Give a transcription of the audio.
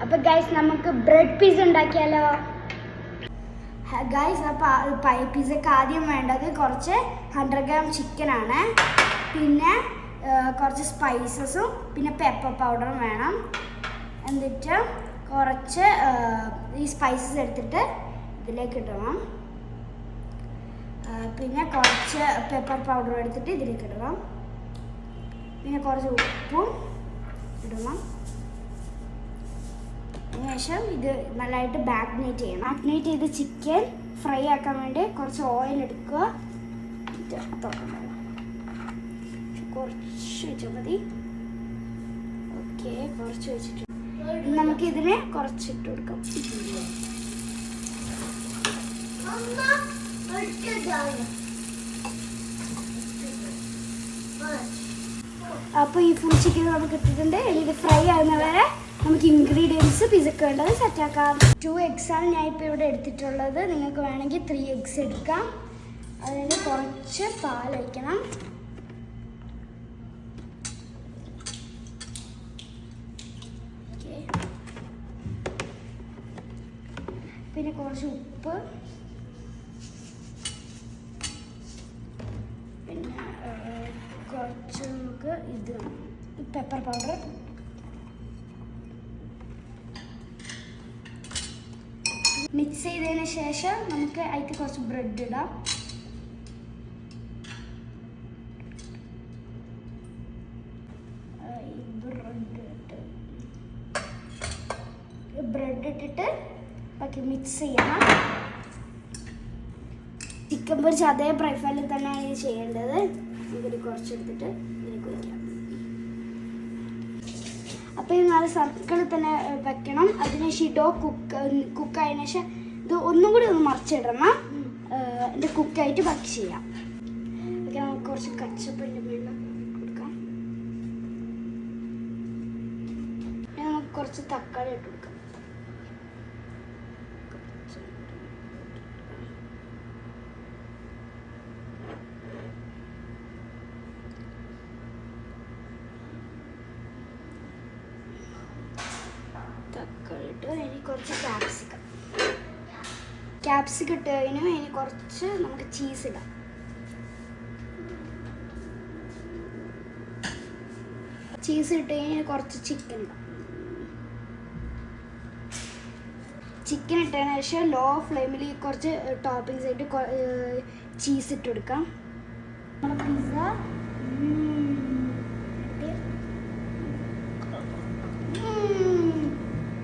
അപ്പോൾ ഗൈസ് നമുക്ക് bread pizza ഉണ്ടാക്കിയാലോ? ഗൈസ് അപ്പോൾ പിസ്സക്ക് ആദ്യം വേണ്ടത് കുറച്ച് 100 ഗ്രാം ചിക്കനാണ്, പിന്നെ കുറച്ച് സ്പൈസസും പിന്നെ പെപ്പർ പൗഡറും വേണം. എന്നിട്ട് കുറച്ച് ഈ സ്പൈസസ് എടുത്തിട്ട് ഇതിലേക്ക് ഇടണം. പിന്നെ കുറച്ച് പെപ്പർ പൗഡർ എടുത്തിട്ട് ഇതിലേക്ക് ഇടണം. പിന്നെ കുറച്ച് ഉപ്പും ഇടണം. അതിനുശേഷം ഇത് നല്ലതായിട്ട് മാഗ്നേറ്റ് ചെയ്യണം. മാഗ്നേറ്റ് ചെയ്ത് ചിക്കൻ ഫ്രൈ ആക്കാൻ വേണ്ടി കുറച്ച് ഓയിൽ എടുക്കുക. കുറച്ച് വെച്ചാൽ മതി. ഓക്കെ, കുറച്ച് വെച്ചിട്ട് നമുക്ക് ഇതിനെ കുറച്ചിട്ട് കൊടുക്കാം. അപ്പോൾ ഈ ഫുൾ ചിക്കൻ നമുക്ക് ഇട്ടിട്ടുണ്ട്. ഇത് ഫ്രൈ ആകുന്ന വരെ നമുക്ക് ഇൻഗ്രീഡിയൻസ് പിസ്സക്ക് വേണ്ടത് സെറ്റാക്കാം. 2 എഗ്സാണ് ഞാൻ ഇപ്പോൾ ഇവിടെ എടുത്തിട്ടുള്ളത്. നിങ്ങൾക്ക് വേണമെങ്കിൽ 3 എഗ്സ് എടുക്കാം. അതിന് കുറച്ച് പാൽ ഒഴിക്കണം. പിന്നെ കുറച്ച് ഉപ്പ്, പിന്നെ കുറച്ച് നമുക്ക് ഇത് പെപ്പർ പൗഡർ, മിക്സ് ചെയ്തതിന് ശേഷം നമുക്ക് അതിൽ കുറച്ച് ബ്രെഡ് ഇടാം. ബ്രെഡ് ഇട്ടിട്ട് ബാക്കി മിക്സ് ചെയ്യണം. ചിക്കൻ പൊരിച്ച് അതേ പ്രൈഫാനിൽ തന്നെയാണ് ഇത് ചെയ്യേണ്ടത്. ഇതിൽ കുറച്ചെടുത്തിട്ട് ഇതിലേക്ക് വയ്ക്കാം. അപ്പോൾ ഇത് നല്ല സർക്കിളിൽ തന്നെ വെക്കണം. അതിനുശേഷം ഇടോ കുക്കായതിനു ശേഷം ഇത് ഒന്നും കൂടി ഒന്ന് മറിച്ചിടണം. ഇത് കുക്കായിട്ട് ബാക്കി ചെയ്യാം. ഓക്കെ, നമുക്ക് കുറച്ച് കച്ചപ്പിൻ്റെ വെള്ളം കൊടുക്കാം. നമുക്ക് കുറച്ച് തക്കാളി ഇട്ട് കൊടുക്കാം. തക്കാളി ഇട്ട് ഇനി കുറച്ച് ക്യാപ്സിക്കം ഇട്ട് കഴിഞ്ഞാൽ ഇനി കുറച്ച് നമുക്ക് ചീസ് ഇടാം. ചീസ് ഇട്ട് കഴിഞ്ഞാൽ കുറച്ച് ചിക്കൻ ഇടാം. ചിക്കൻ ഇട്ടതിന് ശേഷം ലോ ഫ്ലെയിമിൽ കുറച്ച് ടോപ്പിങ്സ് ആയിട്ട് ചീസ് ഇട്ട് കൊടുക്കാം. നമ്മുടെ പിസ്സ